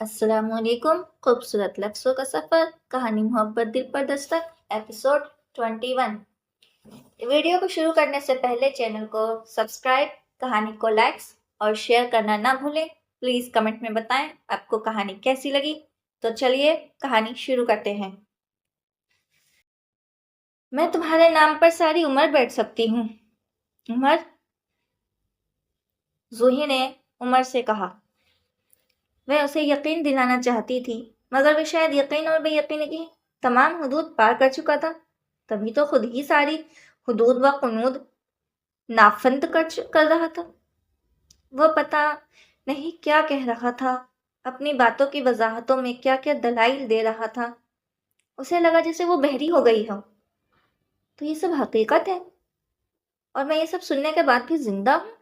السلام علیکم. خوبصورت لفظوں کا سفر، کہانی محبت دل پر دستک، ایپیسوڈ 21. ویڈیو کو شروع کرنے سے پہلے چینل کو سبسکرائب، کہانی کو لائکس اور شیئر کرنا نہ بھولیں. پلیز کمنٹ میں بتائیں آپ کو کہانی کیسی لگی. تو چلیے کہانی شروع کرتے ہیں. میں تمہارے نام پر ساری عمر بیٹھ سکتی ہوں. عمر؟ زوہی نے عمر سے کہا. وہ اسے یقین دلانا چاہتی تھی، مگر وہ شاید یقین اور بے یقینی کی تمام حدود پار کر چکا تھا. تبھی تو خود ہی ساری حدود و قنود نافند کر رہا تھا. وہ پتہ نہیں کیا کہہ رہا تھا، اپنی باتوں کی وضاحتوں میں کیا کیا دلائل دے رہا تھا. اسے لگا جیسے وہ بہری ہو گئی ہو. تو یہ سب حقیقت ہے اور میں یہ سب سننے کے بعد بھی زندہ ہوں.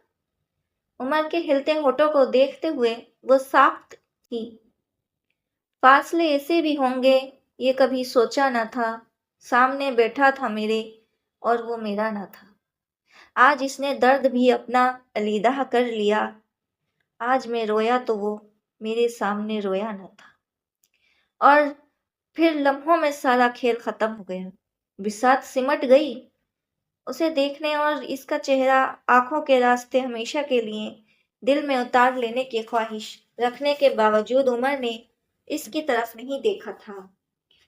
عمر کے ہلتے ہونٹوں کو دیکھتے ہوئے وہ ساخت تھی. فاصلے ایسے بھی ہوں گے یہ کبھی سوچا نہ تھا. سامنے بیٹھا تھا میرے اور وہ میرا نہ تھا. آج اس نے درد بھی اپنا علیحدہ کر لیا. آج میں رویا تو وہ میرے سامنے رویا نہ تھا. اور پھر لمحوں میں سارا کھیل ختم ہو گیا. بساط سمٹ گئی. اسے دیکھنے اور اس کا چہرہ آنکھوں کے راستے ہمیشہ کے لیے دل میں اتار لینے کی خواہش رکھنے کے باوجود عمر نے اس کی طرف نہیں دیکھا تھا.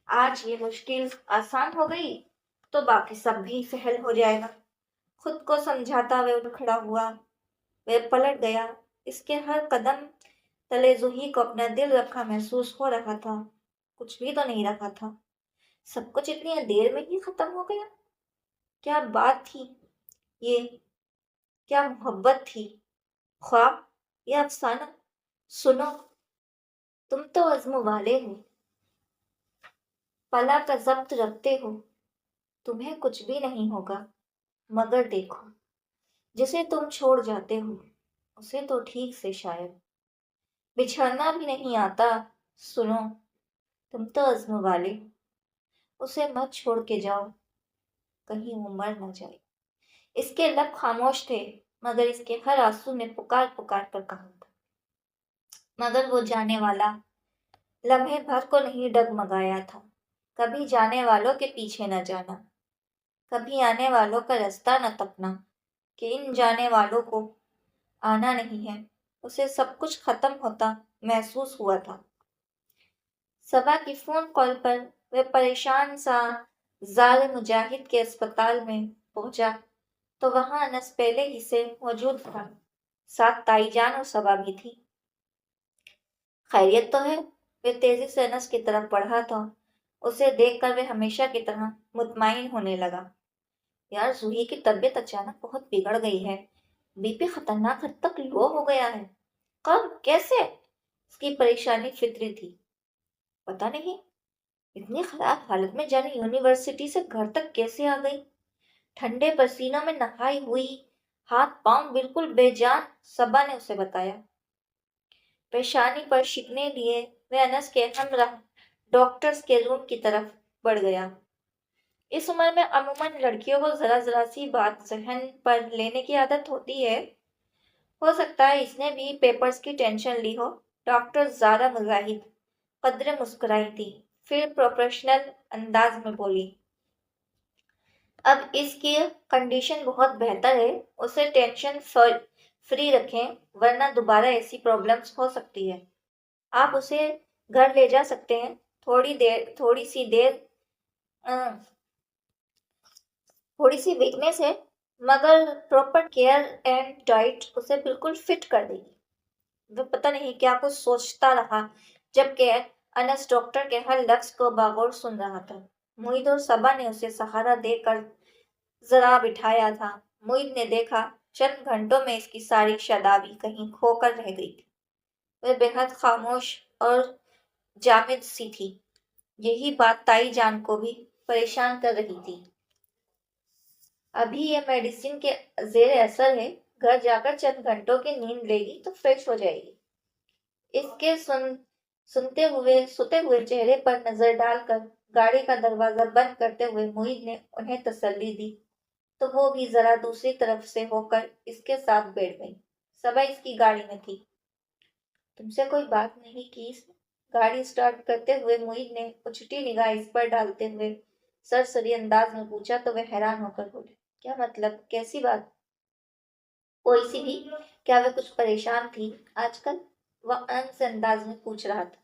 آج یہ مشکل آسان ہو گئی تو باقی سب بھی سہل ہو جائے گا. خود کو سمجھاتا وہ اٹھ کھڑا ہوا. وہ پلٹ گیا. اس کے ہر قدم تلے زوہی کو اپنا دل رکھا محسوس ہو رہا تھا. کچھ بھی تو نہیں رکھا تھا. سب کچھ اتنی دیر میں ہی ختم ہو گیا. کیا بات تھی یہ؟ کیا محبت تھی؟ خواب یا افسانہ؟ سنو، تم تو عزم والے ہو، پلا کا ضبط رکھتے ہو. تمہیں کچھ بھی نہیں ہوگا. مگر دیکھو، جسے تم چھوڑ جاتے ہو اسے تو ٹھیک سے شاید بچھڑنا بھی نہیں آتا. سنو، تم تو عزم والے، اسے مت چھوڑ کے جاؤ، کہیں وہ مر نہ جائے. اس کے لب خاموش تھے مگر اس کے ہر آنسو نے پکار پکار کر کہا تھا. مگر وہ جانے والا لمحے بھر کو نہیں ڈگمگایا تھا. کبھی جانے والوں کے پیچھے نہ جانا، کبھی آنے والوں کا راستہ نہ تکنا کہ ان جانے والوں کو آنا نہیں ہے. اسے سب کچھ ختم ہوتا محسوس ہوا تھا. صبا کی فون کال پر وہ پریشان سا زار مجاہد کے اسپتال میں پہنچا تو وہاں انس پہلے ہی سے موجود تھا. ساتھ تائی جان اور صبا بھی تھی. خیریت تو ہے؟ وہ تیزی سے انس کی طرف بڑھا تھا. اسے دیکھ کر وہ ہمیشہ کی طرح مطمئن ہونے لگا. یار، زوہی کی طبیعت اچانک بہت بگڑ گئی ہے. بی پی خطرناک حد تک لو ہو گیا ہے. کب؟ کیسے؟ اس کی پریشانی فطری تھی. پتہ نہیں اتنی خراب حالت میں جانے یونیورسٹی سے گھر تک کیسے آ گئی. ٹھنڈے پسینوں میں نہائی ہوئی، ہاتھ پاؤں بالکل بے جان. صبا نے اسے بتایا. پیشانی پر شکنے لیے وہ انس کے ہمراہ ڈاکٹرز کے روم کی طرف بڑھ گیا. اس عمر میں عموماً لڑکیوں کو ذرا ذرا سی بات ذہن پر لینے کی عادت ہوتی ہے. ہو سکتا ہے اس نے بھی پیپرز کی ٹینشن لی ہو. ڈاکٹر زارا مجاہد قدرے مسکرائی تھی، پھر پروفیشنل انداز میں بولی. اب اس کی کنڈیشن بہت بہتر ہے. اسے ٹینشن فری رکھیں ورنہ دوبارہ ایسی پرابلمز ہو سکتی ہے. آپ اسے گھر لے جا سکتے ہیں. تھوڑی سی ویکنیس ہے مگر پراپر کیئر اینڈ ڈائٹ اسے بالکل فٹ کر دے گی. وہ پتہ نہیں کیا کچھ سوچتا رہا جبکہ انس ڈاکٹر کے ہر لفظ کو باغور سن رہا تھا. معید اور صبا نے اسے سہارا دے کر ذرا بٹھایا تھا. معید نے دیکھا چند گھنٹوں میں اس کی ساری شادابی کہیں کھو کر رہ گئی تھی. وہ بے حد خاموش اور جامد سی تھی. یہی بات تائی جان کو بھی پریشان کر رہی تھی. ابھی یہ میڈیسن کے زیر اثر ہے. گھر جا کر چند گھنٹوں کی نیند لے گی تو فریش ہو جائے گی. اس کے ستے ہوئے چہرے پر نظر ڈال کر گاڑی کا دروازہ بند کرتے ہوئے معید نے انہیں تسلی دی تو وہ بھی ذرا دوسری طرف سے ہو کر اس کے ساتھ بیٹھ گئی. صبا اس کی گاڑی میں تھی. تم سے کوئی بات نہیں کی اس نے؟ گاڑی سٹارٹ کرتے ہوئے معید نے اچھٹی نگاہ اس پر ڈالتے ہوئے سرسری انداز میں پوچھا تو وہ حیران ہو کر بولے، کیا مطلب؟ کیسی بات؟ کوئی سی بھی؟ کیا وہ کچھ پریشان تھی آج کل؟ وہ انس انداز میں پوچھ رہا تھا۔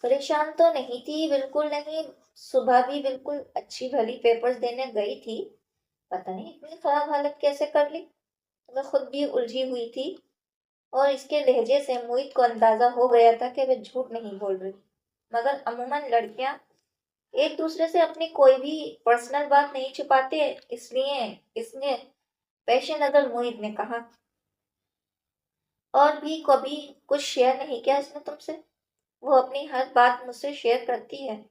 پریشان تو نہیں تھی، بالکل نہیں۔ صبح بھی بالکل اچھی بھلی پیپرز دینے گئی تھی، پتہ نہیں اتنی خراب حالت کیسے کر لی۔ وہ خود بھی الجھی ہوئی تھی اور اس کے لہجے سے معید کو اندازہ ہو گیا تھا کہ وہ جھوٹ نہیں بول رہی، مگر عموماً لڑکیاں ایک دوسرے سے اپنی کوئی بھی پرسنل بات نہیں چھپاتے، اس نے پیش نظر معید نے کہا۔ اور بھی کبھی کچھ شیئر نہیں کیا اس نے تم سے؟ وہ اپنی ہر بات مجھ سے شیئر کرتی ہے،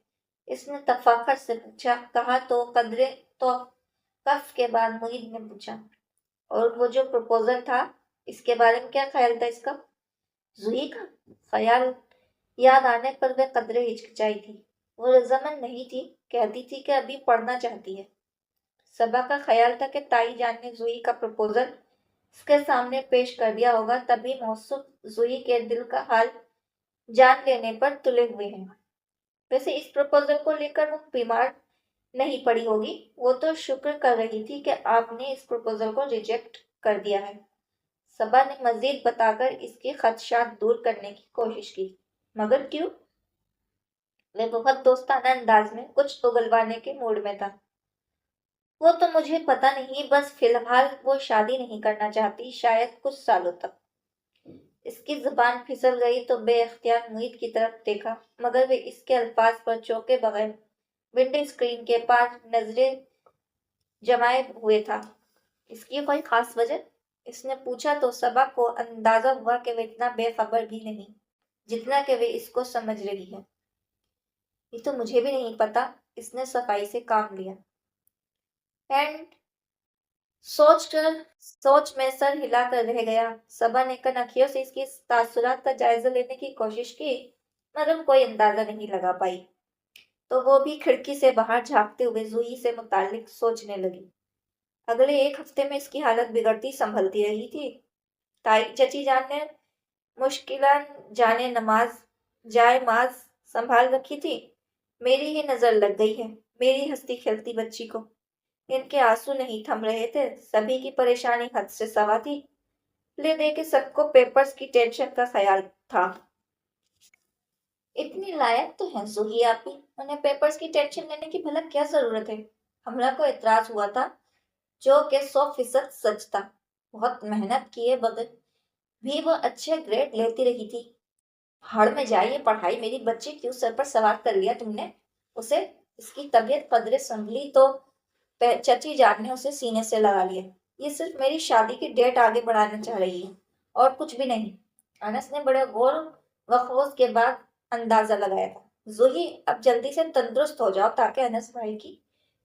اس نے تفاخر سے پوچھا۔ کہا تو قدرے توقف کے بعد معید نے پوچھا، اور وہ جو پروپوزل تھا اس کے بارے میں کیا خیال تھا اس کا؟ زوئی کا خیال یاد آنے پر وہ قدرے ہچکچائی تھی۔ وہ رضامند نہیں تھی، کہتی تھی کہ ابھی پڑھنا چاہتی ہے۔ صبا کا خیال تھا کہ تائی جان نے زوئی کا پروپوزل اس کے سامنے پیش کر دیا ہوگا، تبھی موصوف زوئی کے دل کا حال جان لینے پر تلے ہوئے ہیں۔ ویسے اس پروپوزل کو لے کر وہ بیمار نہیں پڑی ہوگی، وہ تو شکر کر رہی تھی کہ آپ نے اس پروپوزل کو ریجیکٹ کر دیا ہے۔ صبا نے مزید بتا کر اس کے خدشات دور کرنے کی کوشش کی۔ مگر کیوں؟ وہ بہت دوستانہ انداز میں کچھ اگلوانے کے موڈ میں تھا۔ وہ تو مجھے پتا نہیں، بس فی الحال وہ شادی نہیں کرنا چاہتی، شاید کچھ سالوں تک۔ اس کی زبان پھسل گئی تو بے اختیار معید کی طرف دیکھا، مگر وہ اس کے الفاظ پر چوکے بغیر ونڈو اسکرین کے پاس نظریں جمائے ہوئے تھا۔ اس کی کوئی خاص وجہ؟ اس نے پوچھا تو صبا کو اندازہ ہوا کہ وہ اتنا بے خبر بھی نہیں جتنا کہ وہ اس کو سمجھ رہی ہے۔ یہ تو مجھے بھی نہیں پتا، اس نے صفائی سے کام لیا۔ اینڈ سوچ میں سر ہلا کر رہ گیا۔ صبا نے کنکھیوں سے اس کی تاثرات کا جائزہ لینے کی کوشش کی، مگر کوئی اندازہ نہیں لگا پائی، تو وہ بھی کھڑکی سے باہر جھانکتے ہوئے زوئی سے متعلق سوچنے لگی۔ اگلے ایک ہفتے میں اس کی حالت بگڑتی سنبھلتی رہی تھی۔ تائی چچی جان نے مشکلاً جائے ماز سنبھال رکھی تھی۔ میری ہی نظر لگ گئی ہے میری ہنستی کھیلتی بچی کو۔ ان کے آنسو نہیں تھم رہے تھے، سبھی کی پریشانی حد سے سوا تھی۔ لے دے کے سب کو پیپرز کی ٹینشن کا خیال تھا۔ اتنی لائق تو ہیں زوہی آپی، انہیں پیپرز کی ٹینشن لینے کی بھلا کیا ضرورت ہے؟ حملہ کو اعتراض ہوا تھا، جو کہ 100% سچ تھا۔ بہت محنت کیے بغیر بھی وہ اچھے گریڈ لیتی رہی تھی۔ بھاڑ میں جائیے پڑھائی، میری بچی کیوں سر پر سوار کر لیا تم نے اسے؟ اس کی طبیعت قدرے سنبھلی تو چچی جان نے اسے سینے سے لگا لیا۔ یہ صرف میری شادی کی ڈیٹ آگے بڑھانا چاہ رہی ہے اور کچھ بھی نہیں۔ انس نے بڑے غور و خوض کے بعد اندازہ لگایا تھا۔ زوہی اب جلدی سے تندرست ہو جاؤ تاکہ انس بھائی کی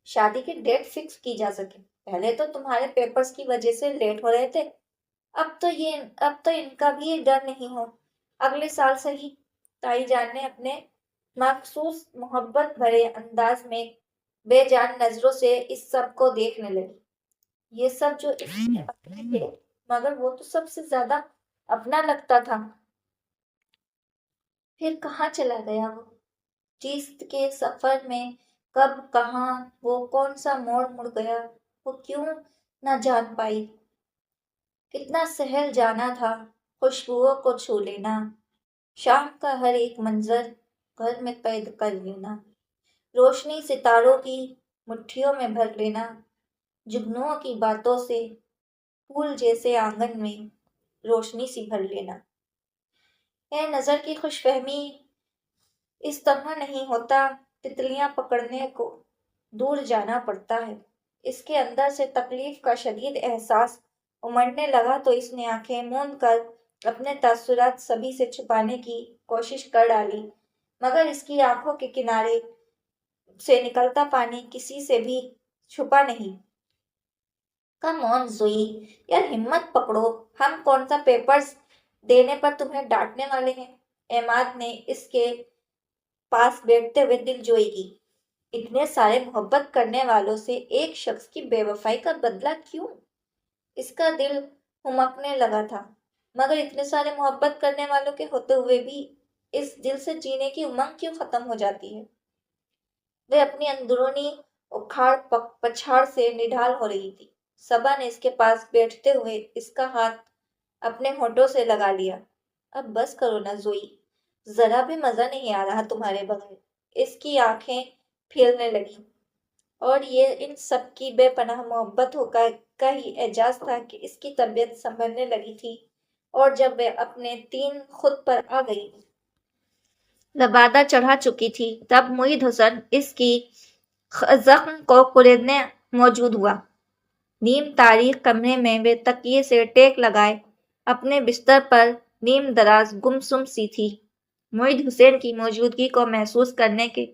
شادی کی ڈیٹ فکس کی جا سکے۔ پہلے تو تمہارے پیپرز کی وجہ سے لیٹ ہو رہے تھے، اب تو ان کا بھی ڈر نہیں ہو۔ اگلے سال سے ہی۔ تائی جان نے اپنے مخصوص محبت بھرے انداز میں بے جان نظروں سے اس سب کو دیکھنے لگی۔ یہ سب جو اس کے اپنے تھے، مگر وہ تو سب سے زیادہ اپنا لگتا تھا۔ پھر کہاں چلا گیا وہ؟ چیست کے سفر میں کب کہاں وہ کون سا موڑ مڑ گیا، وہ کیوں نہ جان پائی؟ کتنا سہل جانا تھا خوشبوؤں کو چھو لینا، شام کا ہر ایک منظر گھر میں قید کر لینا، روشنی ستاروں کی مٹھیوں میں بھر لینا، جگنوؤں کی باتوں سے پھول جیسے آنگن میں روشنی سی بھر لینا۔ اے نظر کی خوش فہمی، اس طرح نہیں ہوتا، تتلیاں پکڑنے کو دور جانا پڑتا ہے۔ اس کے اندر سے تکلیف کا شدید احساس امڑنے لگا تو اس نے آنکھیں موند کر اپنے تاثرات سبھی سے چھپانے کی کوشش کر ڈالی، مگر اس کی آنکھوں کے کنارے سے نکلتا پانی کسی سے بھی چھپا نہیں۔ کم آن زوئی، یار ہمت پکڑو، ہم کون سا پیپرز دینے پر تمہیں ڈانٹنے والے ہیں؟ عماد نے اس کے پاس بیٹھتے ہوئے دل جوئی کی۔ اتنے سارے محبت کرنے والوں سے ایک شخص کی بے وفائی کا بدلہ کیوں؟ اس کا دل ہمکنے لگا تھا، مگر اتنے سارے محبت کرنے والوں کے ہوتے ہوئے بھی اس دل سے جینے کی امنگ کیوں ختم ہو جاتی ہے؟ وہ اپنی اندرونی اکھاڑ پچھاڑ سے نڈھال ہو رہی تھی۔ صبا نے اس کے پاس بیٹھتے ہوئے اس کا ہاتھ اپنے ہونٹوں سے لگا لیا۔ اب بس کرو نا زوئی، ذرا بھی مزہ نہیں آ رہا تمہارے بغیر۔ اس کی آنکھیں پھیلنے لگیں، اور یہ ان سب کی بے پناہ محبت کا ہی اعجاز تھا کہ اس کی طبیعت سنبھلنے لگی تھی، اور جب وہ اپنے تین خود پر آ گئی، لبادہ چڑھا چکی تھی، تب معید حسن اس کی زخم کو کریدنے موجود ہوا۔ نیم تاریک کمرے میں وہ تکیے سے ٹیک لگائے اپنے بستر پر نیم دراز گمسم سی تھی۔ معید حسین کی موجودگی کو محسوس کرنے کے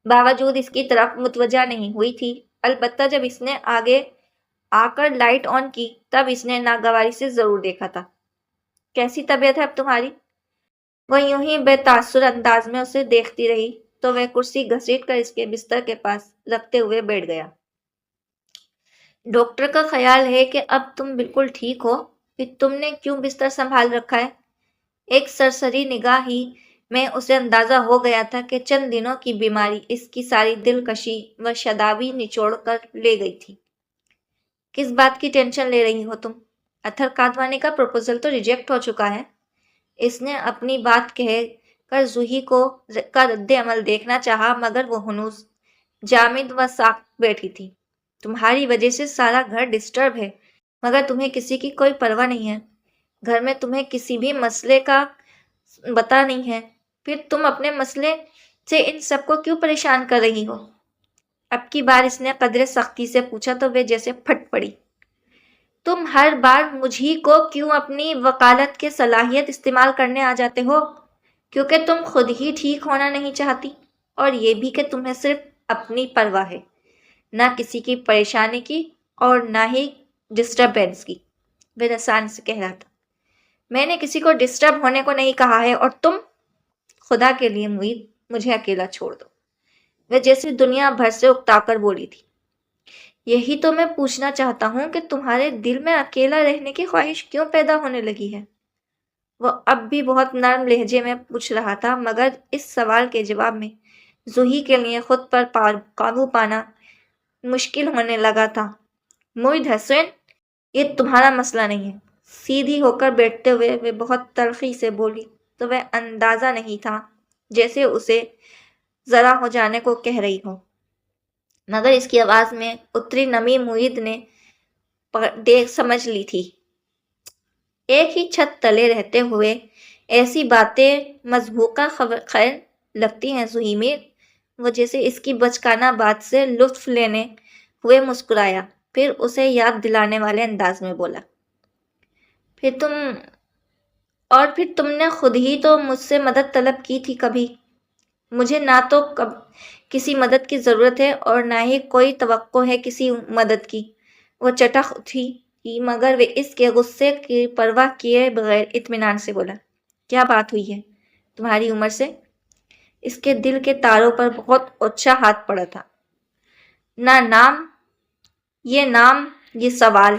باوجود اس کی طرف متوجہ نہیں ہوئی تھی، البتہ جب اس نے آگے آ کر لائٹ آن کی تب اس نے ناگواری سے ضرور دیکھا تھا۔ کیسی طبیعت ہے اب تمہاری؟ وہ یوں ہی بے تاثر انداز میں اسے دیکھتی رہی تو وہ کرسی گھسیٹ کر اس کے بستر کے پاس رکھتے ہوئے بیٹھ گیا۔ ڈاکٹر کا خیال ہے کہ اب تم بالکل ٹھیک ہو، پھر تم نے کیوں بستر سنبھال رکھا ہے؟ ایک سرسری نگاہ ہی میں اسے اندازہ ہو گیا تھا کہ چند دنوں کی بیماری اس کی ساری دلکشی و شادابی نچوڑ کر لے گئی تھی۔ کس بات کی ٹینشن لے رہی ہو تم؟ اتھر کادوانی کا پروپوزل تو ریجیکٹ ہو چکا ہے۔ اس نے اپنی بات کہہ کر زوہی کا رد عمل دیکھنا چاہا، مگر وہ ہنوز جامد و ساکت بیٹھی تھی۔ تمہاری وجہ سے سارا گھر ڈسٹرب ہے، مگر تمہیں کسی کی کوئی پرواہ نہیں ہے۔ گھر میں تمہیں کسی بھی مسئلے کا پتہ نہیں ہے، پھر تم اپنے مسئلے سے ان سب کو کیوں پریشان کر رہی ہو؟ اب کی بار اس نے قدرے سختی سے پوچھا تو وہ جیسے پھٹ پڑی۔ تم ہر بار مجھی کو کیوں اپنی وکالت کی صلاحیت استعمال کرنے آ جاتے ہو؟ کیونکہ تم خود ہی ٹھیک ہونا نہیں چاہتی، اور یہ بھی کہ تمہیں صرف اپنی پرواہ ہے، نہ کسی کی پریشانی کی اور نہ ہی ڈسٹربنس کی۔ وہ رسان سے کہہ رہا تھا۔ میں نے کسی کو ڈسٹرب ہونے کو نہیں کہا ہے، اور تم… خدا کے لیے معید، مجھے اکیلا چھوڑ دو۔ وہ جیسے دنیا بھر سے اکتا کر بولی تھی۔ یہی تو میں پوچھنا چاہتا ہوں کہ تمہارے دل میں اکیلا رہنے کی خواہش کیوں پیدا ہونے لگی ہے؟ وہ اب بھی بہت نرم لہجے میں پوچھ رہا تھا، مگر اس سوال کے جواب میں زوہی کے لیے خود پر قابو پانا مشکل ہونے لگا تھا۔ معید حسین، یہ تمہارا مسئلہ نہیں ہے۔ سیدھی ہو کر بیٹھتے ہوئے وہ بہت تلخی سے بولی تو وہ اندازہ نہیں تھا جیسے اسے ذرا ہو جانے کو کہہ رہی ہو، مگر اس کی آواز میں اتری نمی معید نے سمجھ لی تھی۔ ایک ہی چھت تلے رہتے ہوئے ایسی باتیں مضحوکہ خیر لگتی ہیں زوہی میر۔ وہ جیسے اس کی بچکانہ بات سے لطف لینے ہوئے مسکرایا، پھر اسے یاد دلانے والے انداز میں بولا، پھر تم نے خود ہی تو مجھ سے مدد طلب کی تھی کبھی۔ مجھے نہ تو کسی مدد کی ضرورت ہے اور نہ ہی کوئی توقع ہے کسی مدد کی۔ وہ چٹخ اٹھی مگر وہ اس کے غصے کی پرواہ کیے بغیر اطمینان سے بولا، کیا بات ہوئی ہے تمہاری عمر سے؟ اس کے دل کے تاروں پر بہت اونچا ہاتھ پڑا تھا۔ نہ نام، یہ سوال۔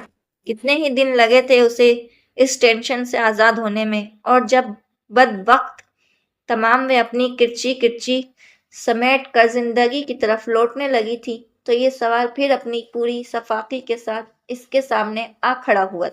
کتنے ہی دن لگے تھے اسے اس ٹینشن سے آزاد ہونے میں، اور جب بدوقت تمام وہ اپنی کرچی سمیٹ کر زندگی کی طرف لوٹنے لگی تھی تو یہ سوال پھر اپنی پوری صفاقی کے ساتھ اس کے سامنے آ کھڑا ہوا۔